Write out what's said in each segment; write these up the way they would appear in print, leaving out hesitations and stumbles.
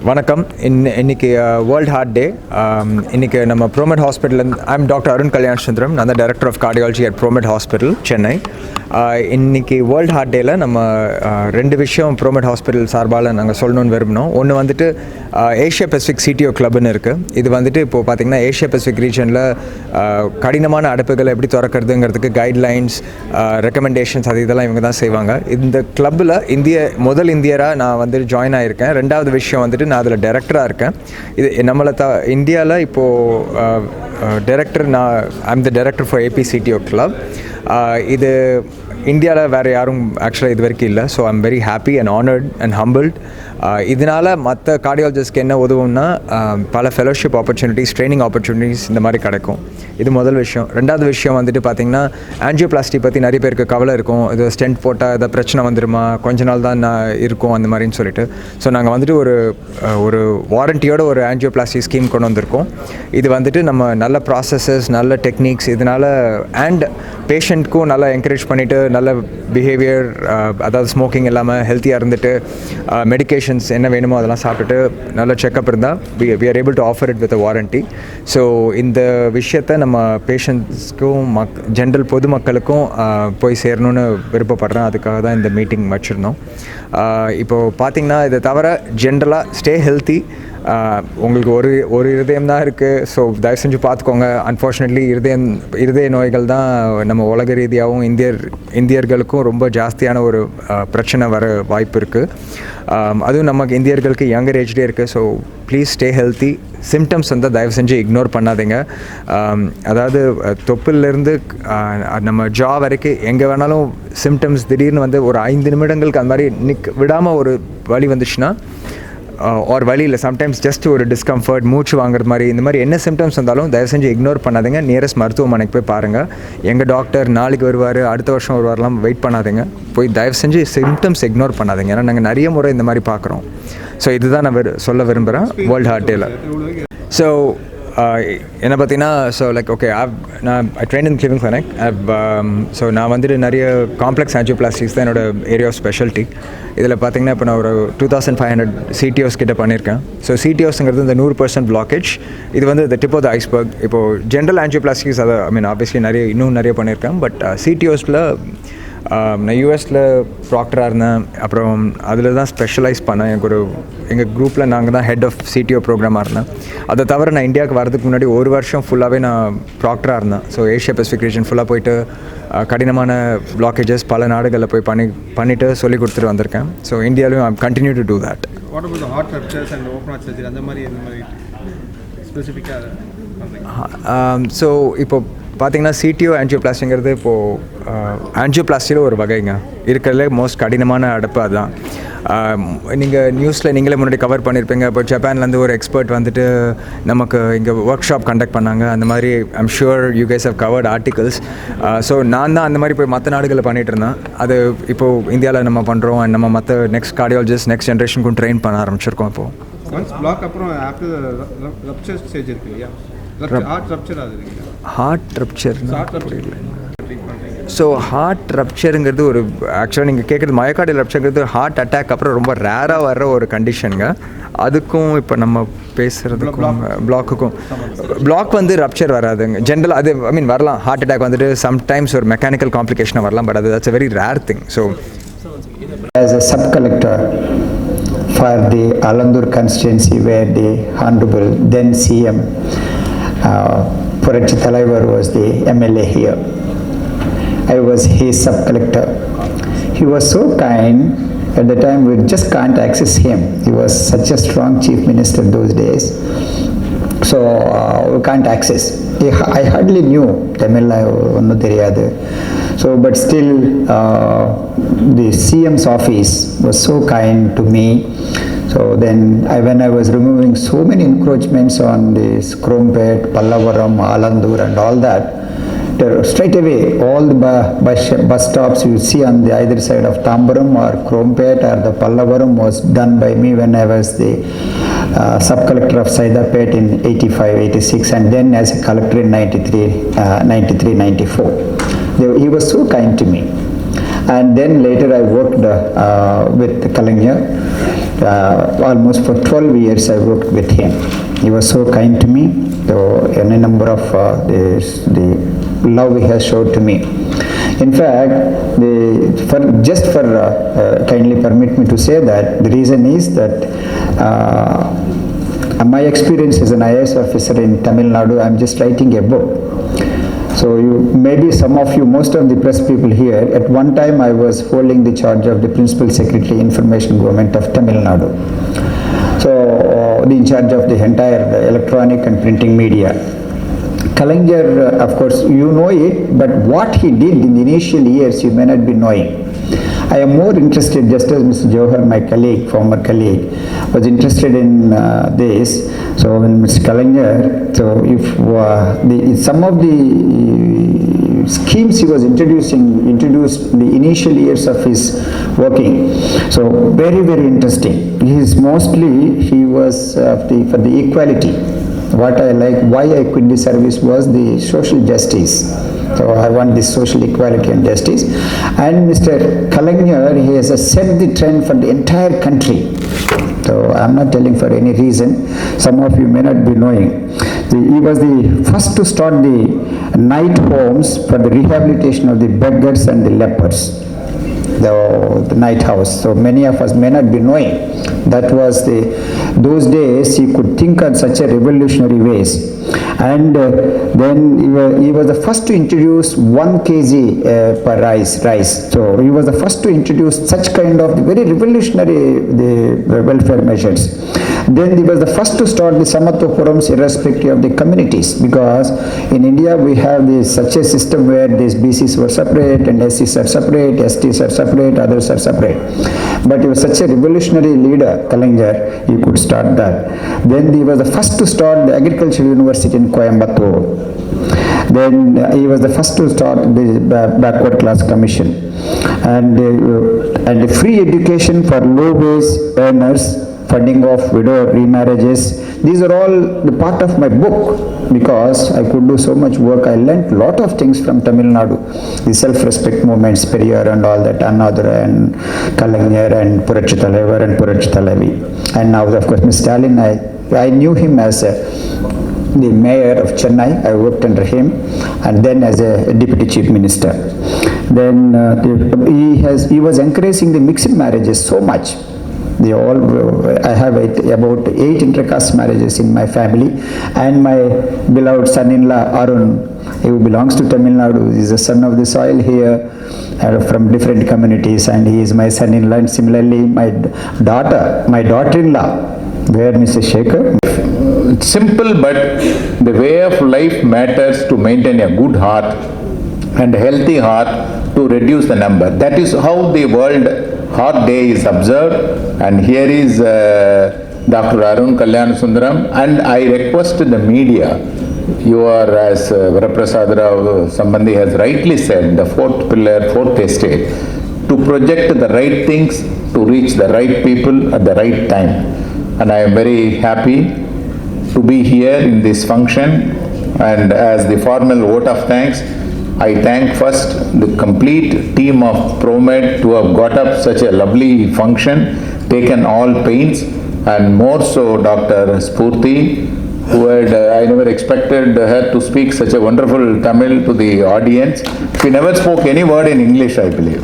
வணக்கம். இன்னைக்கு world heart day. இன்னைக்கு நம்ம Promed hospital, I'm doctor Arun Kalyanasundaram, நான் தான் director of cardiology at Promed hospital Chennai. இன்னைக்கு வேர்ல்ட் ஹார்ட் டேயில் நம்ம ரெண்டு விஷயம் ப்ரோமெட் ஹாஸ்பிட்டல் சார்பால் நாங்கள் சொல்லணும்னு விரும்பினோம். ஒன்று வந்துட்டு ஏஷியா பசிபிக் சிடிஓ கிளப்னு இருக்குது. இது வந்துட்டு இப்போது பார்த்திங்கன்னா ஏஷியா பசிபிக் ரீஜனில் கடினமான அடைப்புகளை எப்படி திறக்கிறதுங்கிறதுக்கு கைட்லைன்ஸ், ரெக்கமெண்டேஷன்ஸ் அது இதெல்லாம் இவங்க தான் செய்வாங்க. இந்த கிளப்பில் முதல் இந்தியராக நான் வந்து ஜாயின் ஆகியிருக்கேன். ரெண்டாவது விஷயம் வந்துட்டு நான் அதில் டைரக்டராக இருக்கேன். இது நம்மளை இந்தியாவில் இப்போது director, I'm the director for APCTO club. இது இந்தியாவில் வேறு யாரும் ஆக்சுவலாக இது வரைக்கும் இல்லை. So I'm very happy and honoured and humbled. இதனால் மற்ற கார்டியாலஜிஸ்ட்க்கு என்ன உதவும்னா பல ஃபெலோஷிப் ஆப்பர்ச்சுனிட்டிஸ், ட்ரைனிங் ஆப்பர்ச்சுனிட்டிஸ் இந்த மாதிரி கிடைக்கும். இது முதல் விஷயம். ரெண்டாவது விஷயம் வந்துட்டு பார்த்திங்கன்னா ஆஞ்சியோபிளாஸ்டி பற்றி நிறைய பேருக்கு கவலை இருக்கும். இது ஸ்டென்ட் போட்டால் ஏதாவது பிரச்சனை வந்துடுமா, கொஞ்ச நாள் தான் இருக்கும் அந்த மாதிரின்னு சொல்லிட்டு. ஸோ நாங்கள் வந்துட்டு ஒரு வாரண்டியோட ஒரு ஆஞ்சியோபிளாஸ்டி ஸ்கீம் கொண்டு வந்திருக்கோம். இது வந்துட்டு நம்ம நல்ல ப்ராசஸஸ், நல்ல டெக்னிக்ஸ், இதனால் அண்ட் பேஷண்ட்க்கும் நல்லா என்கரேஜ் பண்ணிவிட்டு நல்ல பிஹேவியர், அதாவது ஸ்மோக்கிங் இல்லாமல் ஹெல்த்தியாக இருந்துட்டு மெடிக்கேஷன்ஸ் என்ன வேணுமோ அதெல்லாம் சாப்பிட்டுட்டு நல்ல செக்கப் இருந்தால் we are able to offer it with a warranty. So இந்த விஷயத்தை நம்ம பேஷண்ட்ஸ்க்கும் ஜென்ரல் பொதுமக்களுக்கும் போய் சேரணும்னு விருப்பப்படுறேன். அதுக்காக தான் இந்த மீட்டிங் வச்சுருந்தோம். இப்போது பார்த்திங்கன்னா இதை தவிர ஜென்ரலாக ஸ்டே ஹெல்த்தி. உங்களுக்கு ஒரு இருதயம் தான் இருக்குது. ஸோ தயவு செஞ்சு பார்த்துக்கோங்க. அன்ஃபார்ச்சுனேட்லி இருதய நோய்கள் தான் நம்ம உலக ரீதியாகவும் இந்தியர்களுக்கும் ரொம்ப ஜாஸ்தியான ஒரு பிரச்சனை வர வாய்ப்பு இருக்குது. அதுவும் நமக்கு இந்தியர்களுக்கு யங்கர் ஏஜ்லேயே இருக்குது. So please stay healthy. Symptoms வந்து தயவு செஞ்சு இக்னோர் பண்ணாதீங்க. அதாவது தொப்பிலேருந்து நம்ம ஜா வரைக்கும் எங்கே வேணாலும் சிம்டம்ஸ் திடீர்னு வந்து ஒரு 5 நிமிடங்களுக்கு அந்த மாதிரி விடாமல் ஒரு வலி வந்துச்சுன்னா, ஒரு வழி இல்லை, சம்டைம்ஸ் ஜஸ்ட் ஒரு டிஸ்கம்ஃபர்ட், மூச்சு வாங்குறது மாதிரி, இந்த மாதிரி என்ன சிம்டம்ஸ் வந்தாலும் தயவு செஞ்சு இக்னோர் பண்ணாதீங்க. நியரஸ்ட் மருத்துவமனைக்கு போய் பாருங்கள். எங்கள் டாக்டர் நாளைக்கு வருவார், அடுத்த வருஷம் வருவாரெலாம் வெயிட் பண்ணாதீங்க. போய் தயவு செஞ்சு சிம்டம்ஸ் இக்னோர் பண்ணாதீங்க. ஏன்னா நாங்கள் நிறைய முறை இந்த மாதிரி பார்க்குறோம். ஸோ இதுதான் நான் சொல்ல விரும்புகிறேன் வேர்ல்ட் ஹார்ட் டேயில். ஸோ என்னை பார்த்தீங்கன்னா, so like okay, I train in clinic clinic. So நான் வந்துட்டு நிறைய காம்ப்ளெக்ஸ் ஆஞ்சியோபிளாஸ்டிக்ஸ் தான் என்னோடய ஏரியா ஆஃப் ஸ்பெஷாலிட்டி. இதில் பார்த்திங்கன்னா இப்போ நான் ஒரு 2500 CTOs கிட்ட பண்ணியிருக்கேன். ஸோ CTOஸ்ங்கிறது இந்த 100% blockage. இது வந்து இந்த டிப் ஆஃப் த ஐஸ்பர்க். இப்போது ஜென்ரல் ஆஞ்சியோபிளாஸ்டிக்ஸ் அதை ஆப்வியஸ்லி இன்னும் நிறைய பண்ணியிருக்கேன். பட் CTOஸில் நான் யூஎஸில் ப்ராக்டராக இருந்தேன். அப்புறம் அதில் தான் ஸ்பெஷலைஸ் பண்ணேன். எங்கள் குரூப்பில் நாங்கள் தான் ஹெட் ஆஃப் CTO ப்ரோக்ராமாக இருந்தேன். அதை தவிர நான் இந்தியாவுக்கு வரதுக்கு முன்னாடி ஒரு வருஷம் ஃபுல்லாகவே நான் ப்ராக்டராக இருந்தேன். ஸோ ஏஷியா பசிபிக் ரீஜன் ஃபுல்லாக போயிட்டு கடினமான பிளாக்கேஜஸ் பல நாடுகளில் போய் பண்ணிவிட்டு சொல்லி கொடுத்துட்டு வந்திருக்கேன். ஸோ இந்தியாவிலும் I continue to do that. So இப்போ பார்த்திங்கன்னா CTO ஆஞ்சியோபிளாஸ்டிங்கிறது இப்போது ஆஞ்சியோபிளாஸ்டியில் ஒரு வகைங்க. இருக்கிறதுலே மோஸ்ட் கடினமான அடைப்பு அதுதான். நீங்கள் நியூஸில் நீங்களே முன்னாடி கவர் பண்ணியிருப்பீங்க. இப்போ ஜப்பான்லேருந்து ஒரு எக்ஸ்பர்ட் வந்துட்டு நமக்கு இங்கே ஒர்க் ஷாப் கண்டக்ட் பண்ணாங்க. அந்த மாதிரி I'm sure you guys have covered articles. So நான் தான் அந்த மாதிரி போய் மற்ற நாடுகளில் பண்ணிகிட்டு இருந்தேன். அது இப்போது இந்தியாவில் நம்ம பண்ணுறோம். அண்ட் நம்ம மற்ற நெக்ஸ்ட் கார்டியாலஜிஸ்ட் நெக்ஸ்ட் ஜென்ரேஷனுக்கும் ட்ரெயின் பண்ண ஆரம்பிச்சிருக்கோம். இப்போது ஹார்ட் ரப்ச்சர்னா புரியல. ஸோ ஹார்ட் ரப்ச்சருங்கிறது ஒரு ஆக்சுவலாக நீங்கள் கேட்குறது மயோகார்டியல் ரப்ச்சருங்கிறது ஹார்ட் அட்டாக் அப்புறம் ரொம்ப ரேராக வர்ற ஒரு கண்டிஷனுங்க. அதுக்கும் இப்போ நம்ம பேசுகிறதுக்கும் பிளாக் வந்து ரப்ச்சர் வராதுங்க ஜென்ரல். அது வரலாம். ஹார்ட் அட்டாக் வந்துட்டு சம்டைம்ஸ் ஒரு மெக்கானிக்கல் காம்ப்ளிகேஷனாக வரலாம். பட் அது that's a very rare thing. So as a sub collector for the Alandur constituency where the honorable then CM Puratchi Thalaivar was the MLA here. I was his sub collector. He was so kind. At the time we just can't access him. He was such a strong chief minister those days. So we can't access. I hardly knew Tamil, onnu theriyadu. So but still the CM's office was so kind to me. So then when I was removing so many encroachments on this Krompet, Pallavaram, Alandur and all that, straight away all the bus stops you see on the either side of Tambaram or Krompet or the Pallavaram was done by me when I was the sub-collector of Saidapet in 85-86 and then as a collector in 93-94. He was so kind to me. And then later I worked with Kalangya Almost for 12 years I worked with him. He was so kind to me. So any number of the love he has showed to me. In fact, kindly permit me to say that the reason is that my experience as an IAS officer in Tamil Nadu, I am just writing a book. So maybe some of you, most of the press people here, at one time I was holding the charge of the Principal Secretary, Information Government of Tamil Nadu. So in charge of the entire electronic and printing media. Kalaignar, of course, you know it, but what he did in the initial years, you may not be knowing. I am more interested, just as Mr. Jawahar, my colleague, former colleague, was interested in this. So when Mr. Kalaignar, so if some of the schemes he was introduced the initial years of his working. So very, very interesting. He was for the equality. What I like, why I quit the service was the social justice. So I want this social equality and justice. And Mr. Kalaignar, he has set the trend for the entire country. So I am not telling for any reason. Some of you may not be knowing. He was the first to start the night homes for the rehabilitation of the beggars and the lepers. The night house. So many of us may not be knowing. That was those days he could think on such a revolutionary ways. And then he was the first to introduce 1 kg per rice. So he was the first to introduce such kind of very revolutionary the welfare measures. Then he was the first to start the Samatva forums irrespective of the communities, because in India we have such a system where these BCs were separate and SCs are separate, STs are separate, others are separate. But he was such a revolutionary leader, Kalaignar, he could start that. Then he was the first to start the Agricultural University in Coimbatore. Then he was the first to start the Backward Class Commission. And the free education for low-wage earners, funding of widow remarriages. These are all the part of my book, because I could do so much work. I learnt a lot of things from Tamil Nadu, the self-respect movements, Periyar and all that, Annadura and Kalaignar and Purachi Thalaivar and Purachi Thalaivi. And now, of course, Mr. Stalin, I knew him as the mayor of Chennai. I worked under him, and then as a deputy chief minister. Then he was encouraging the mixed marriages so much. I have about 8 intercaste marriages in my family, and my beloved son-in-law Arun, who belongs to Tamil Nadu, is a son of the soil here, from different communities, and he is my son-in-law. And similarly, my daughter-in-law, where Mr. Shekhar. It's simple, but the way of life matters to maintain a good heart and a healthy heart to reduce the number. That is how the World Heart Day is observed, and here is Dr. Arun Kalyanasundaram, and I request the media, you are, as Varaprasada Rao Sambandhi has rightly said, the 4th pillar, 4th estate, to project the right things, to reach the right people at the right time. And I am very happy to be here in this function, and as the formal vote of thanks, I thank first the complete team of Promed to have got up such a lovely function, taken all pains, and more so Dr. Spoorthi, who I never expected her to speak such a wonderful Tamil to the audience. She never spoke any word in English, I believe.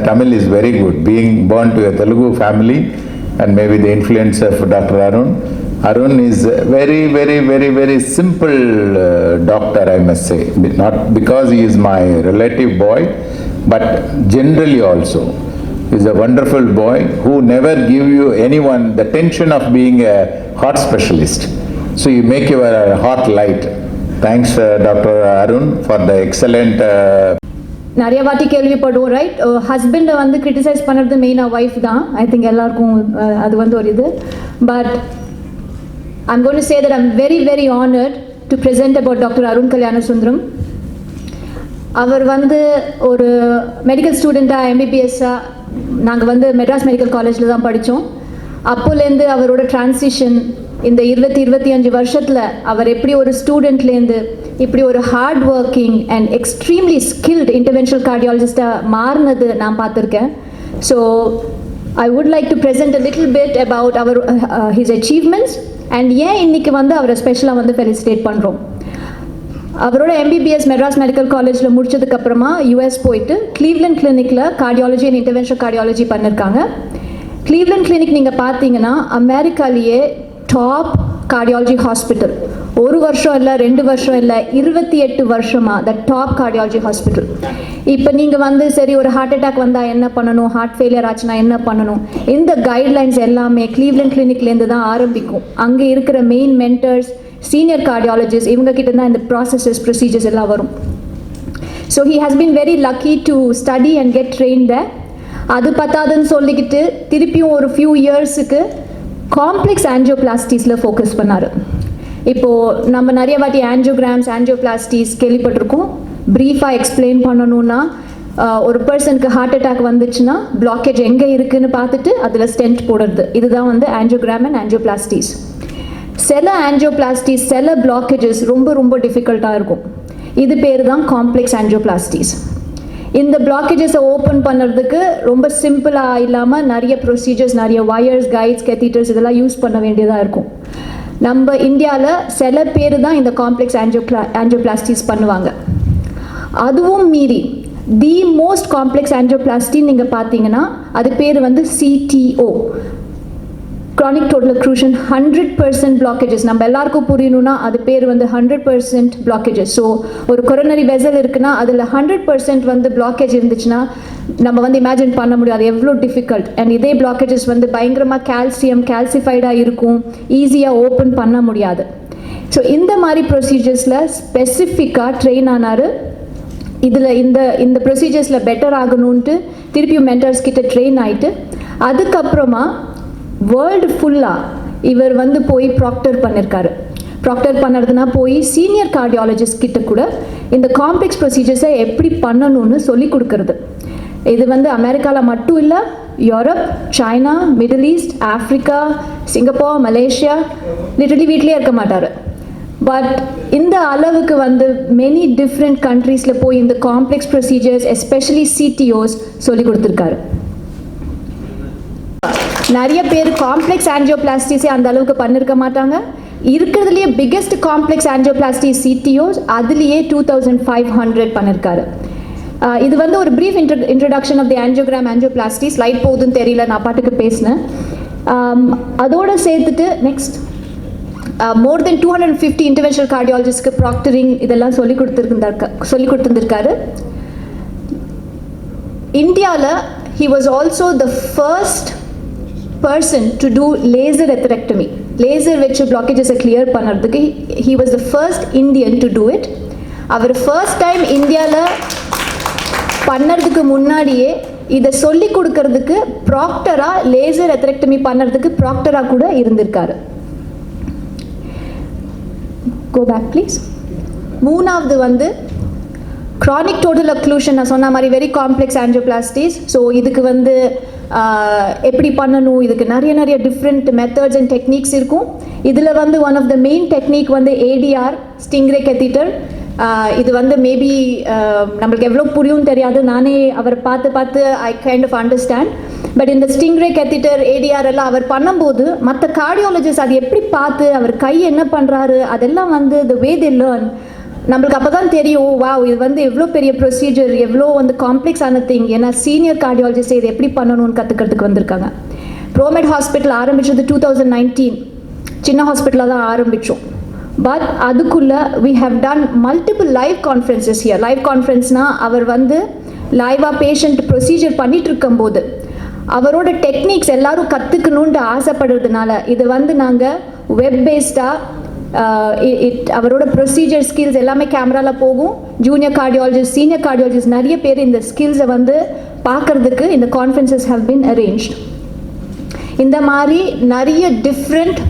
Tamil is very good, being born to a Telugu family, and maybe the influence of Dr. Arun. Arun is very, very, very, very simple doctor, I must say. Not because he is my relative boy, but generally also. He is a wonderful boy who never give you anyone the tension of being a heart specialist. So you make your heart light. Thanks, Dr. Arun, for the excellent நிறைய வாட்டி கேள்விப்படுவோம், right? ஹஸ்பண்டை வந்து criticise பண்ணுறது மெயினாக wife தான். I think எல்லாருக்கும் அது வந்து ஒரு இது. But I'm going to say that I'm very, very honored to present about Dr. Arun Kalyanasundaram. அவர் வந்து ஒரு மெடிக்கல் ஸ்டூடெண்ட்டாக MBBS-ஆக நாங்கள் வந்து மெட்ராஸ் மெடிக்கல் காலேஜில் தான் படித்தோம். அப்போலேருந்து அவரோட டிரான்சிஷன் இந்த 20-25 வருஷத்தில் அவர் எப்படி ஒரு ஸ்டூடெண்ட்லேருந்து இப்படி ஒரு hard working and extremely skilled interventional கார்டியாலஜிஸ்டாக மாறினது நான் பார்த்துருக்கேன். So I would like to present a little bit about his achievements and ஏன் இன்னைக்கு வந்து அவரை ஸ்பெஷலாக வந்து ஃபெலிசிட்டேட் பண்ணுறோம். அவரோட MBBS மெட்ராஸ் மெடிக்கல் காலேஜில் முடிச்சதுக்கப்புறமா US போயிட்டு கிளீவ்லண்ட் கிளினிக்கில் கார்டியாலஜி அண்ட் இன்டர்வென்ஷனல் கார்டியாலஜி பண்ணியிருக்காங்க. கிளீவ்லண்ட் கிளினிக் நீங்கள் பார்த்தீங்கன்னா அமெரிக்காலேயே டாப் கார்டியாலஜி ஹாஸ்பிட்டல். ஒரு வருஷம் இல்லை, 2 வருஷம் இல்லை, 28 வருஷமாக த டாப் கார்டியாலஜி ஹாஸ்பிட்டல். இப்போ நீங்கள் வந்து சரி ஒரு ஹார்ட் அட்டாக் வந்தால் என்ன பண்ணணும், ஹார்ட் ஃபெயிலியர் ஆச்சுன்னா என்ன பண்ணணும், இந்த கைட்லைன்ஸ் எல்லாமே கிளீவ்லண்ட் கிளினிக்லேருந்து தான் ஆரம்பிக்கும். அங்கே இருக்கிற மெயின் மென்டர்ஸ், சீனியர் கார்டியாலஜிஸ்ட், இவங்க கிட்ட தான் இந்த ப்ராசஸஸ் ப்ரொசீஜர்ஸ் எல்லாம் வரும். So he has been very lucky to study and get train there. அது பத்தாதுன்னு சொல்லிக்கிட்டு திருப்பியும் ஒரு ஃபியூ இயர்ஸுக்கு காம்ப்ளெக்ஸ் ஆஞ்சியோபிளாஸ்டிஸில் ஃபோக்கஸ் பண்ணார். இப்போது நம்ம நிறைய வாட்டி ஆஞ்சியோகிராம்ஸ், ஆஞ்சியோபிளாஸ்டிஸ் கேள்விப்பட்டிருக்கோம். ப்ரீஃபாக எக்ஸ்பிளைன் பண்ணணுன்னா ஒரு பர்சனுக்கு ஹார்ட் அட்டாக் வந்துச்சுன்னா பிளாக்கேஜ் எங்கே இருக்குதுன்னு பார்த்துட்டு அதில் ஸ்டென்ட் போடுறது, இதுதான் வந்து ஆஞ்சியோகிராம் அண்ட் ஆஞ்சியோபிளாஸ்டிஸ். சில ஆஞ்சியோபிளாஸ்டிஸ், சில பிளாக்கேஜஸ் ரொம்ப ரொம்ப டிஃபிகல்ட்டாக இருக்கும். இது பேர் தான் காம்ப்ளெக்ஸ் ஆஞ்சியோபிளாஸ்டிஸ். இந்த பிளாக்கேஜஸை ஓப்பன் பண்ணுறதுக்கு ரொம்ப சிம்பிளாக இல்லாமல் நிறைய ப்ரொசீஜர்ஸ், நிறைய வயர்ஸ், கைட்ஸ், கெத்தீட்டர்ஸ் இதெல்லாம் யூஸ் பண்ண வேண்டியதாக இருக்கும். நம்ம இந்தியாவில் சில பேர் தான் இந்த காம்ப்ளெக்ஸ் ஆஞ்சியோபிளாஸ்டிஸ் பண்ணுவாங்க. அதுவும் மீறி தி மோஸ்ட் காம்ப்ளெக்ஸ் ஆஞ்சியோபிளாஸ்டின்னு நீங்கள் பார்த்தீங்கன்னா அது பேர் வந்து CTO, chronic total occlusion, 100% blockages. நம்ம எல்லாருக்கும் புரியணும்னா அது பேர் வந்து 100% blockages. ஸோ ஒரு coronary vessel இருக்குன்னா அதில் 100% வந்து blockage இருந்துச்சுன்னா நம்ம வந்து இமேஜின் பண்ண முடியாது எவ்வளோ டிஃபிகல்ட். அண்ட் இதே blockages வந்து பயங்கரமாக கால்சிஃபைடாக இருக்கும், ஈஸியாக ஓப்பன் பண்ண முடியாது. ஸோ இந்த மாதிரி ப்ரொசீஜர்ஸில் ஸ்பெசிஃபிக்காக ட்ரெயின் ஆனார். இதில் இந்த ப்ரொசீஜர்ஸில் பெட்டர் ஆகணுன்ட்டு திருப்பியும் மென்டர்ஸ் கிட்ட ட்ரெயின் ஆகிட்டு அதுக்கப்புறமா வேர்ல்டு ஃபுல்லாக இவர் வந்து போய் ப்ராக்டர் பண்ணியிருக்காரு. ப்ராக்டர் பண்ணுறதுனா போய் சீனியர் கார்டியாலஜிஸ்ட் கிட்ட கூட இந்த காம்ப்ளெக்ஸ் ப்ரொசீஜர்ஸை எப்படி பண்ணணும்னு சொல்லி கொடுக்கறது. இது வந்து அமெரிக்காவில் மட்டும் இல்லை, Europe, China, Middle East, Africa, Singapore, Malaysia, literally வீட்லேயே இருக்க மாட்டார். பட் இந்த அளவுக்கு வந்து மெனி டிஃப்ரெண்ட் கண்ட்ரீஸில் போய் இந்த காம்ப்ளெக்ஸ் ப்ரொசீஜர்ஸ் எஸ்பெஷலி CTOs சொல்லி கொடுத்துருக்காரு. நிறைய பேர் காம்ப்ளெக்ஸ் ஆஞ்சியோபிளாஸ்டிஸே அந்த அளவுக்கு பண்ணியிருக்க மாட்டாங்க. இருக்கிறதுலையே பிக்கெஸ்ட் காம்ப்ளெக்ஸ் ஆஞ்சியோபிளாஸ்டி CTOs அதுலேயே 2500 பண்ணியிருக்காரு. இது வந்து ஒரு brief introduction of the angioplasty. Slide போகுதுன்னு தெரியல, நான் பாட்டுக்கு பேசினேன். அதோடு சேர்த்துட்டு நெக்ஸ்ட் மோர் தென் 250 இன்டர்வென்ஷனல் கார்டியாலஜிஸ்ட்க்கு ப்ராக்டரிங் இதெல்லாம் சொல்லி கொடுத்துருந்துருக்காரு. இந்தியாவில் he was also the first person to do laser atherectomy. Laser வச்சு blockages clear பண்ணறதுக்கு he was the first Indian to do it. Our first time இந்தியாவில் பண்ணறதுக்கு முன்னாடியே இதை சொல்லி கொடுக்கறதுக்கு ப்ராக்டராக லேசர் atherectomy பண்ணறதுக்கு ப்ராக்டராக கூட இருந்திருக்காரு. Go back please. மூணாவது வந்து chronic total occlusion. நான் சொன்ன மாதிரி வெரி காம்ப்ளெக்ஸ் ஆஞ்சியோபிளாஸ்டிஸ். ஸோ இதுக்கு வந்து எப்படி பண்ணணும், இதுக்கு நிறைய டிஃப்ரெண்ட் மெத்தட்ஸ் அண்ட் டெக்னிக்ஸ் இருக்கும். இதில் வந்து one of the main technique வந்து ADR, ஸ்டிங்ரே கெத்தீட்டர். இது வந்து மேபி நம்மளுக்கு எவ்வளோ புரியும் தெரியாது, நானே அவரை பார்த்து I kind of understand. But இந்த ஸ்டிங்ரே கெத்தீட்டர், ADR எல்லாம் அவர் பண்ணும்போது மற்ற கார்டியாலஜிஸ்ட் அது எப்படி பார்த்து அவர் கை என்ன பண்ணுறாரு அதெல்லாம் வந்து the way they learn நம்மளுக்கு அப்போ தான் தெரியும், வாவ் இது வந்து எவ்வளோ பெரிய ப்ரொசீஜர், எவ்வளோ வந்து காம்ப்ளெக்ஸான திங். ஏன்னா சீனியர் கார்டியாலஜிஸ்ட் இது எப்படி பண்ணணும்னு கற்றுக்கிறதுக்கு வந்திருக்காங்க. ப்ரோமெட் ஹாஸ்பிட்டல் ஆரம்பித்தது 2019, சின்ன ஹாஸ்பிட்டலாக தான் ஆரம்பித்தோம். பட் அதுக்குள்ளே we have done multiple live conferences here. Live கான்ஃபரன்ஸ்னால் அவர் வந்து லைவாக பேஷண்ட் ப்ரொசீஜர் பண்ணிட்டு இருக்கும்போது அவரோட டெக்னிக்ஸ் எல்லாரும் கற்றுக்கணுன்ட்டு ஆசைப்படுறதுனால இது வந்து நாங்கள் வெப் பேஸ்டாக அவரோட ப்ரொசீஜர் ஸ்கில்ஸ் எல்லாமே கேமராவில் போகும். ஜூனியர் கார்டியாலஜிஸ்ட், சீனியர் கார்டியாலஜிஸ்ட் நிறைய பேர் இந்த ஸ்கில்ஸை வந்து பார்க்கறதுக்கு இந்த கான்ஃபரன்சஸ் ஹவ் பீன் அரேஞ்ச்ட். இந்த மாதிரி நிறைய டிஃப்ரெண்ட்